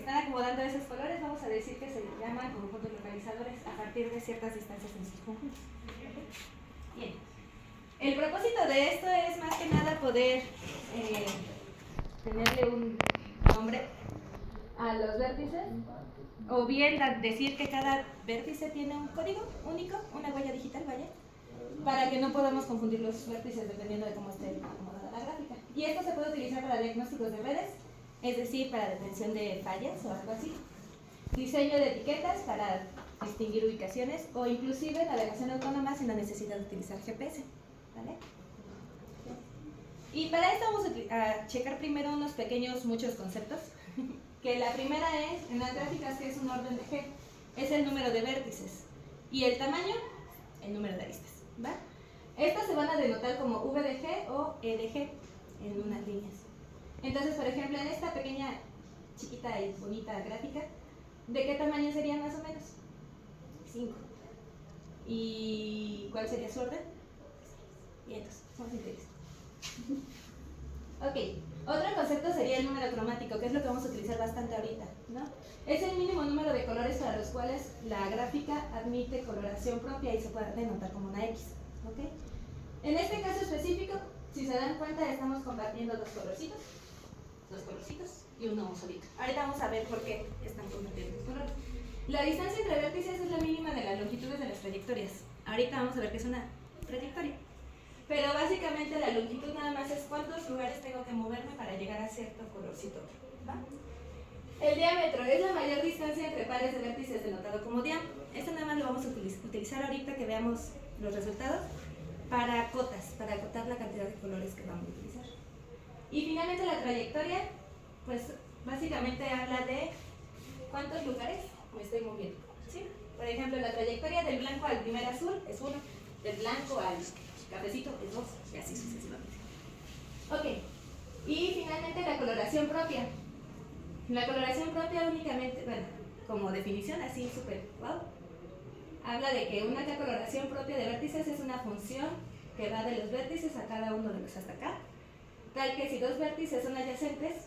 están acomodando esos colores, vamos a decir que se llaman conjuntos localizadores a partir de ciertas distancias en sus conjuntos. Bien. El propósito de esto es más que nada poder tenerle un nombre a los vértices, o bien decir que cada vértice tiene un código único, una huella digital, vaya, para que no podamos confundir los vértices dependiendo de cómo esté acomodada la gráfica. Y esto se puede utilizar para diagnósticos de redes, es decir, para detección de fallas o algo así. Diseño de etiquetas para distinguir ubicaciones o inclusive navegación autónoma sin la necesidad de utilizar GPS. ¿Vale? Y para esto vamos a checar primero unos muchos conceptos. Que la primera es, en las gráficas, que es un orden de G, es el número de vértices. Y el tamaño, el número de aristas. ¿Va? Estas se van a denotar como V de G o E de G en unas líneas. Entonces, por ejemplo, en esta pequeña, chiquita y bonita gráfica, ¿de qué tamaño sería más o menos? 5. ¿Y cuál sería su orden? Y entonces, somos inteligentes. Ok, otro concepto sería el número cromático, que es lo que vamos a utilizar bastante ahorita, ¿no? Es el mínimo número de colores para los cuales la gráfica admite coloración propia y se puede denotar como una X, ¿ok? En este caso específico, si se dan cuenta, estamos compartiendo dos colorcitos y uno solito. Ahorita vamos a ver por qué están compartiendo los colores. La distancia entre vértices es la mínima de las longitudes de las trayectorias. Ahorita vamos a ver qué es una trayectoria. Pero básicamente la longitud nada más es cuántos lugares tengo que moverme para llegar a cierto colorcito. ¿Va? El diámetro es la mayor distancia entre pares de vértices denotado como diámetro. Esto nada más lo vamos a utilizar ahorita que veamos los resultados para cotas, para acotar la cantidad de colores que vamos a utilizar. Y finalmente la trayectoria, pues básicamente habla de cuántos lugares me estoy moviendo, ¿sí? Por ejemplo, la trayectoria del blanco al primer azul es 1, del blanco al cafecito es 2, y así sucesivamente. Ok, y finalmente la coloración propia. La coloración propia únicamente, bueno, como definición así súper wow, habla de que una coloración propia de vértices es una función que va de los vértices a cada uno de los hasta acá, tal que si dos vértices son adyacentes,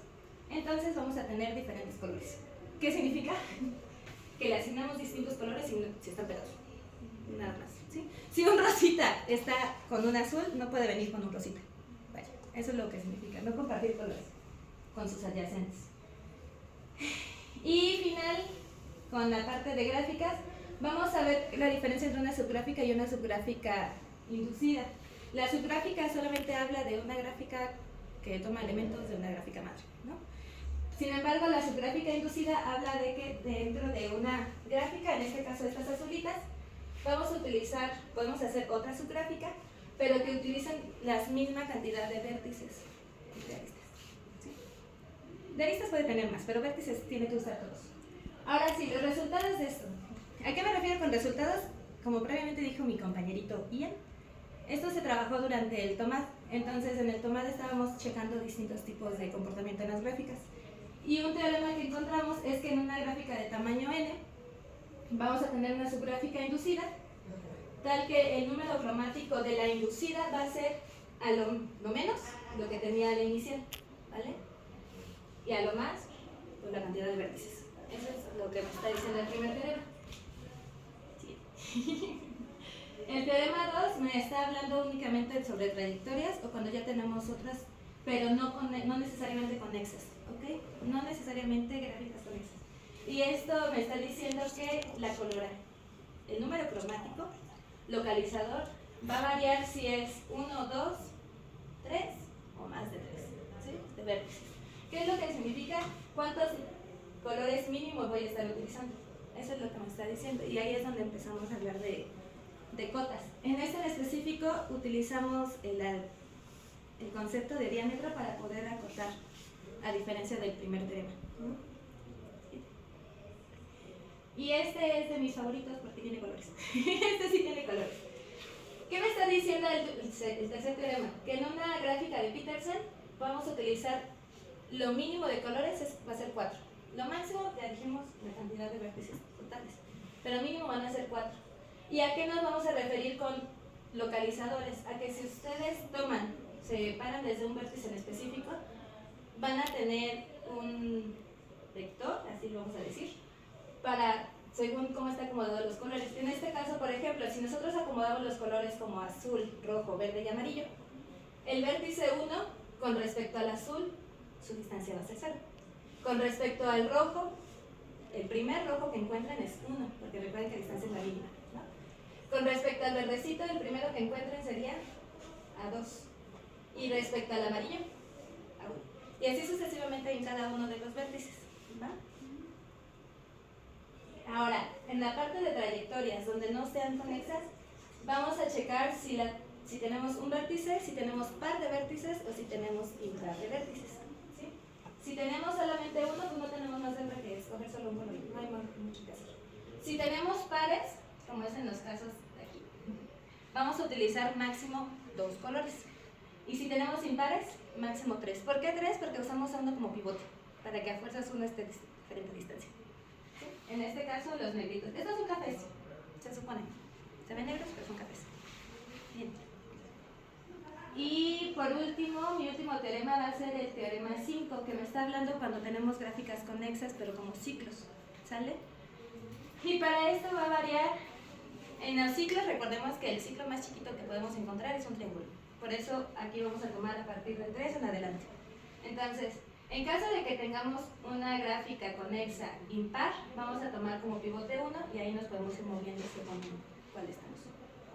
entonces vamos a tener diferentes colores. ¿Qué significa? Que le asignamos distintos colores si están pegados. Nada más. ¿Sí? Si un rosita está con un azul, no puede venir con un rosita. Vaya, eso es lo que significa, no compartir colores con sus adyacentes. Y final, con la parte de gráficas, vamos a ver la diferencia entre una subgráfica y una subgráfica inducida. La subgráfica solamente habla de una gráfica que toma elementos de una gráfica madre, ¿no? Sin embargo, la subgráfica inducida habla de que dentro de una gráfica, en este caso estas azulitas, podemos hacer otra subgráfica, pero que utilicen la misma cantidad de vértices y de aristas. ¿Sí? De aristas puede tener más, pero vértices tiene que usar todos. Ahora sí, los resultados de esto. ¿A qué me refiero con resultados? Como previamente dijo mi compañerito Ian, esto se trabajó durante el TOMAD. Entonces, en el TOMAD estábamos checando distintos tipos de comportamiento en las gráficas. Y un teorema que encontramos es que en una gráfica de tamaño n vamos a tener una subgráfica inducida, tal que el número cromático de la inducida va a ser a lo menos lo que tenía la inicial, ¿vale? Y a lo más, pues la cantidad de vértices. Eso es lo que me está diciendo el primer teorema. Sí. El teorema 2 me está hablando únicamente sobre trayectorias o cuando ya tenemos otras, pero no necesariamente conexas, ¿ok? No necesariamente gráficas conexas. Y esto me está diciendo que el número cromático localizador va a variar si es 1, 2, 3 o más de 3, ¿sí? De vértices. ¿Qué es lo que significa? ¿Cuántos colores mínimos voy a estar utilizando? Eso es lo que me está diciendo. Y ahí es donde empezamos a hablar de cotas. En este en específico utilizamos el concepto de diámetro para poder acotar, a diferencia del primer teorema. Y este es de mis favoritos porque tiene colores. Este sí tiene colores. ¿Qué me está diciendo el tercer teorema? Que en una gráfica de Petersen vamos a utilizar lo mínimo de colores va a ser 4. Lo máximo, ya dijimos, la cantidad de vértices totales. Pero mínimo van a ser 4. ¿Y a qué nos vamos a referir con localizadores? A que si ustedes se paran desde un vértice en específico, van a tener un vector, así lo acomodado los colores. En este caso, por ejemplo, si nosotros acomodamos los colores como azul, rojo, verde y amarillo, el vértice 1, con respecto al azul, su distancia va a ser 0. Con respecto al rojo, el primer rojo que encuentran es 1, porque recuerden que la distancia es la mínima, ¿no? Con respecto al verdecito, el primero que encuentren sería a 2. Y respecto al amarillo, a 1. Y así sucesivamente en cada uno de los vértices, ¿va? Ahora, en la parte de trayectorias donde no sean conexas, vamos a checar si tenemos un vértice, si tenemos par de vértices o si tenemos impar de vértices. ¿Sí? Si tenemos solamente uno, pues no tenemos más de que escoger solo un color, no hay mucho que hacer. Si tenemos pares, como es en los casos de aquí, vamos a utilizar máximo 2 colores. Y si tenemos impares, máximo 3. ¿Por qué 3? Porque usamos a uno como pivote, para que a fuerzas uno esté a diferente distancia. ¿Sí? En este caso, los negritos. Estos son cafés, se supone. Se ven negros, pero son cafés. Bien. Y por último, mi último teorema va a ser el teorema 5, que me está hablando cuando tenemos gráficas conexas, pero como ciclos. ¿Sale? Y para esto va a variar. En los ciclos, recordemos que el ciclo más chiquito que podemos encontrar es un triángulo. Por eso aquí vamos a tomar a partir del 3 en adelante. Entonces, en caso de que tengamos una gráfica conexa impar, vamos a tomar como pivote 1 y ahí nos podemos ir moviendo según cuál estamos.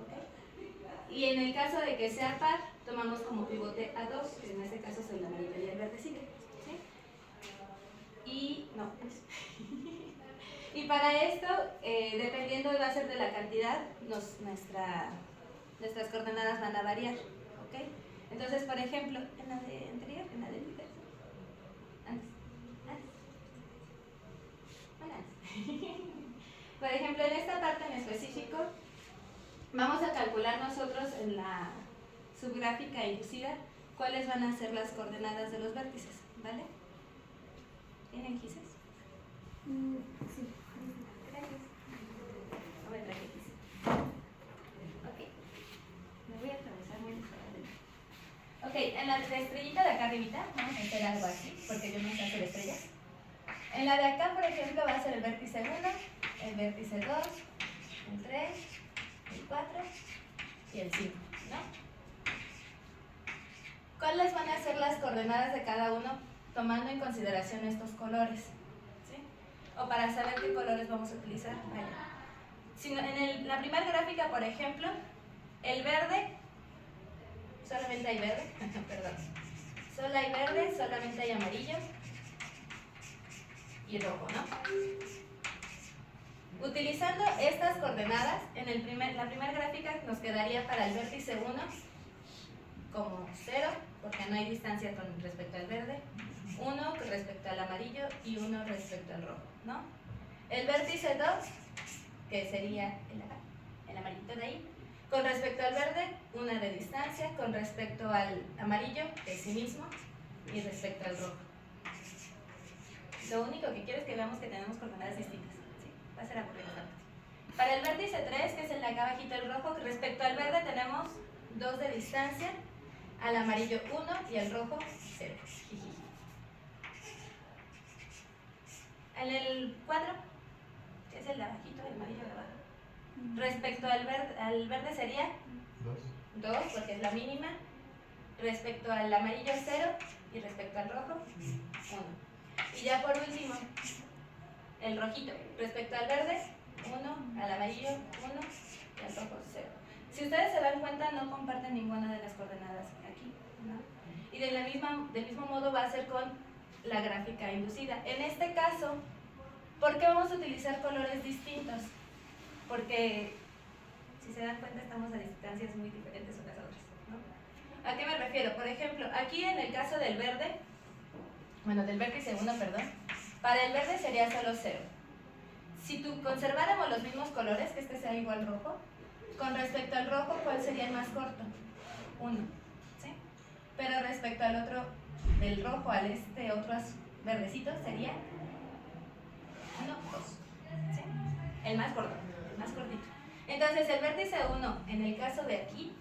¿Okay? Y en el caso de que sea par, tomamos como pivote a 2, que en este caso es el amarillo y el verdecito. ¿Sí? Y no. Y para esto, dependiendo va a ser de la cantidad, nuestras coordenadas van a variar. ¿Ok? Entonces, por ejemplo, en la de anterior, en la de antes. Por ejemplo, en esta parte en específico, vamos a calcular nosotros en la subgráfica inducida cuáles van a ser las coordenadas de los vértices, ¿vale? ¿Tienen gises? Sí. Gracias. No me traje gises. Ok. Me voy a atravesar muy despacio. Ok, en la estrellita de acá arribita vamos a hacer algo así, porque yo no sé hacer estrellas. En la de acá, por ejemplo, va a ser el vértice 1, el vértice 2, el 3, el 4 y el 5, ¿no? ¿Cuáles van a ser las coordenadas de cada uno tomando en consideración estos colores? ¿Sí? O para saber qué colores vamos a utilizar. En la primera gráfica, por ejemplo, el verde, solamente hay verde, perdón, solo hay verde, solamente hay amarillo y rojo, ¿no? Utilizando estas coordenadas, la primera gráfica nos quedaría para el vértice 1 como 0, porque no hay distancia con respecto al verde, 1 con respecto al amarillo y 1 respecto al rojo, ¿no? El vértice 2, que sería el amarillito de ahí, con respecto al verde, 1 de distancia, con respecto al amarillo, de sí mismo, y respecto al rojo. Lo único que quiero es que veamos que tenemos coordenadas distintas. ¿Sí? Va a ser aburrido. Para el vértice 3, que es el de acá abajito el rojo, respecto al verde tenemos 2 de distancia, al amarillo 1 y al rojo 0. En el 4, que es el de abajito, el amarillo de abajo, respecto al verde sería 2, porque es la mínima, respecto al amarillo 0 y respecto al rojo 1. Y ya por último, el rojito, respecto al verde 1, al amarillo 1 y al rojo 0. Si ustedes se dan cuenta, no comparten ninguna de las coordenadas aquí, ¿no? Y del mismo modo va a ser con la gráfica inducida. En este caso, ¿por qué vamos a utilizar colores distintos? Porque, si se dan cuenta, estamos a distancias muy diferentes unas a otras, ¿no? ¿A qué me refiero? Por ejemplo, aquí en el caso del verde, del vértice 1, perdón, para el verde sería solo 0. Si conserváramos los mismos colores, que este sea igual rojo, con respecto al rojo, ¿cuál sería el más corto? 1, ¿sí? Pero respecto al otro, del rojo al otro verdecito, sería 1, 2, ¿sí? El más corto, el más cortito. Entonces, el vértice 1, en el caso de aquí,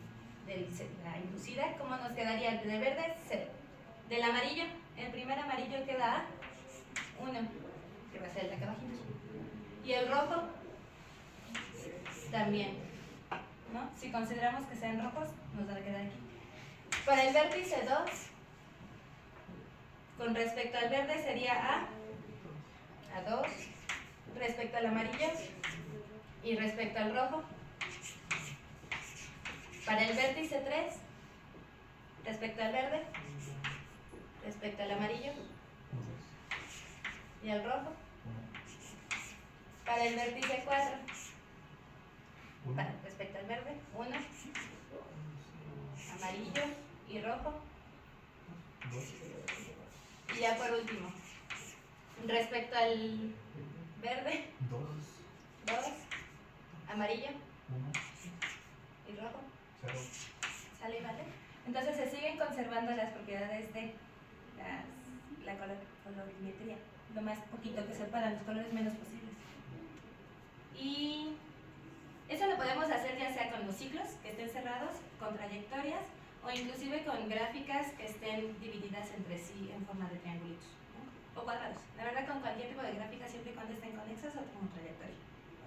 de la inducida, ¿cómo nos quedaría? El de verde, 0. Del amarillo, el primer amarillo queda a 1, que va a ser el de acá abajito. Y el rojo, también, ¿no? Si consideramos que sean rojos, nos va a quedar aquí. Para el vértice 2, con respecto al verde sería a 2, respecto al amarillo y respecto al rojo. Para el vértice 3, respecto al verde, respecto al amarillo y al rojo. Para el vértice 4, respecto al verde, 1, amarillo y rojo. Y ya por último, respecto al verde, 2, amarillo y rojo. ¿Sale y vale? Entonces se siguen conservando las propiedades de la colorimetría, lo más poquito que se puedan, los colores menos posibles. Y eso lo podemos hacer ya sea con los ciclos que estén cerrados, con trayectorias o inclusive con gráficas que estén divididas entre sí en forma de triangulitos, ¿no? O cuadrados. La verdad, con cualquier tipo de gráfica, siempre y cuando estén conexas o con trayectoria.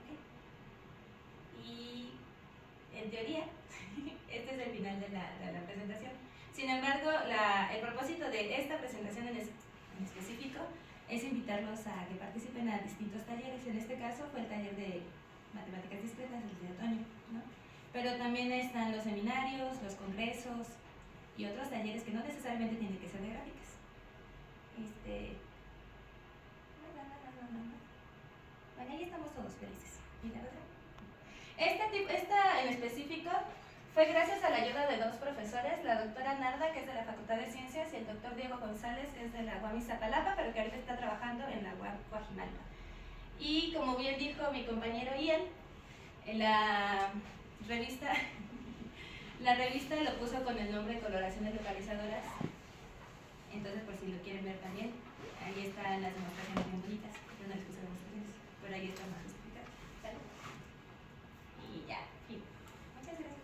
¿Okay? Y en teoría, este es el final de la presentación. Sin embargo, el propósito de esta presentación en específico es invitarlos a que participen a distintos talleres. En este caso fue el taller de matemáticas discretas, el de otoño, ¿no? Pero también están los seminarios, los congresos y otros talleres que no necesariamente tienen que ser de gráficas. Bueno, ahí estamos todos felices. ¿Y la otra? Esta en específico fue gracias a la ayuda de dos profesores, la doctora Narda, que es de la Facultad de Ciencias, y el doctor Diego González, que es de la UAM Iztapalapa, pero que ahorita está trabajando en la UAM Coajimalpa. Y como bien dijo mi compañero Ian, en la revista lo puso con el nombre Coloraciones Localizadoras. Entonces, por si lo quieren ver también, ahí están las demostraciones bien bonitas. Yo no les puse demostraciones, pero ahí están más explicadas. ¿Sale? Y ya, fin. Muchas gracias.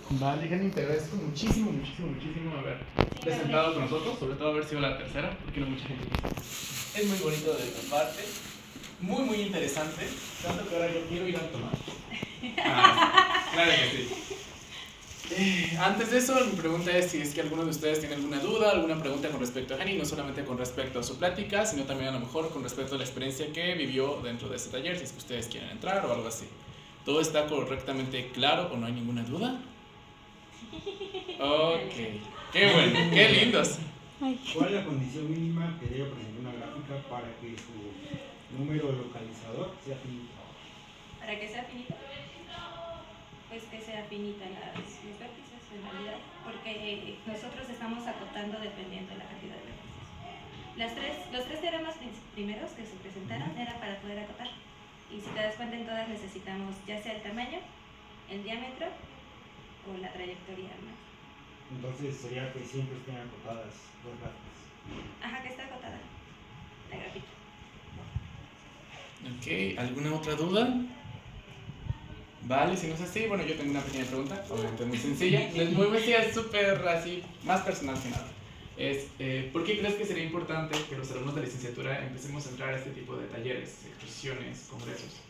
Vale, Jenny, te agradezco muchísimo haber presentado con nosotros, sobre todo haber sido la tercera, porque no mucha gente dice. Es muy bonito de tu parte, muy interesante, tanto que ahora yo quiero ir a tomar. Claro que sí. Antes de eso, mi pregunta es si es que alguno de ustedes tiene alguna duda, alguna pregunta con respecto a Jenny, no solamente con respecto a su plática, sino también a lo mejor con respecto a la experiencia que vivió dentro de este taller, si es que ustedes quieren entrar o algo así. ¿Todo está correctamente claro o no hay ninguna duda? Ok, qué bueno, qué lindos. ¿Cuál es la condición mínima que debe presentar una gráfica para que su número localizador sea finito? ¿Para que sea finito? Pues que sea finita los vértices en realidad, porque nosotros estamos acotando dependiendo de la cantidad de vértices. Los tres teoremas primeros que se presentaron era para poder acotar. Y si te das cuenta, en todas necesitamos ya sea el tamaño, el diámetro o la trayectoria. Entonces sería que siempre estén acotadas dos gráficas. Ajá, que está acotada la gráfica. Ok, ¿alguna otra duda? Vale, si no es así, bueno, yo tengo una pequeña pregunta, obviamente muy sencilla. Muy sencilla, es súper así, más personal que nada. ¿Por qué crees que sería importante que los alumnos de licenciatura empecemos a entrar a este tipo de talleres, exposiciones, congresos?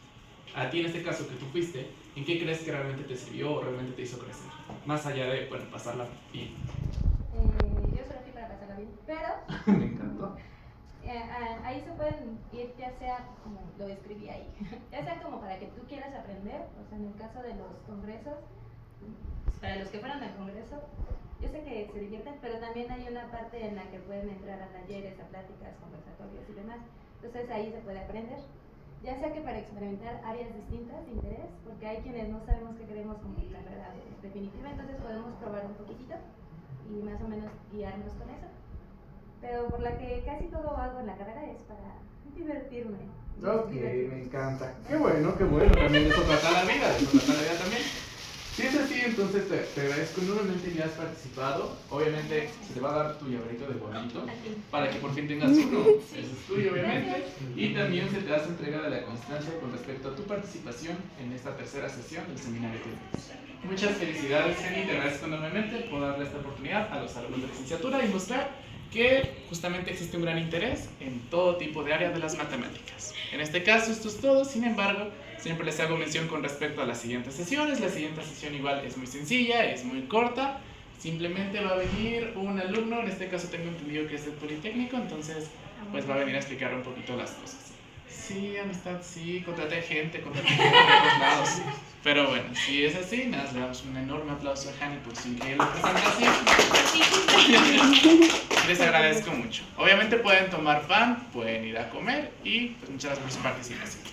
A ti en este caso que tú fuiste, ¿en qué crees que realmente te sirvió o realmente te hizo crecer? Más allá de, bueno, pasarla bien. Yo solo fui para pasarla bien, pero Me encantó. ahí se pueden ir ya sea, como lo escribí ahí, ya sea como para que tú quieras aprender, o sea, en el caso de los congresos, para los que fueron al congreso, yo sé que se divierten, pero también hay una parte en la que pueden entrar a talleres, a pláticas, conversatorios y demás. Entonces ahí se puede aprender, ya sea que para experimentar áreas distintas de interés, porque hay quienes no sabemos qué queremos como carrera definitiva, entonces podemos probar un poquitito y más o menos guiarnos con eso. Pero por la que casi todo hago en la carrera es para divertirme. Ok, me encanta. Qué bueno, también de eso trata la vida, también. Si es así, entonces te agradezco enormemente que has participado. Obviamente se te va a dar tu llaverito de bonito para que por fin tengas uno. Eso es tuyo, obviamente. Y también se te hace entrega de la constancia con respecto a tu participación en esta tercera sesión del seminario. Muchas felicidades, Jenny. Te agradezco enormemente por darle esta oportunidad a los alumnos de licenciatura y mostrar que justamente existe un gran interés en todo tipo de áreas de las matemáticas. En este caso esto es todo, sin embargo, siempre les hago mención con respecto a las siguientes sesiones. La siguiente sesión igual es muy sencilla, es muy corta, simplemente va a venir un alumno, en este caso tengo entendido que es del Politécnico, entonces pues va a venir a explicar un poquito las cosas. Sí, amistad, sí, contraté gente de todos lados. Pero bueno, si es así, nada, le damos un enorme aplauso a Hani por su increíble presentación. Les agradezco mucho. Obviamente pueden tomar pan, pueden ir a comer y pues muchas gracias por su participación.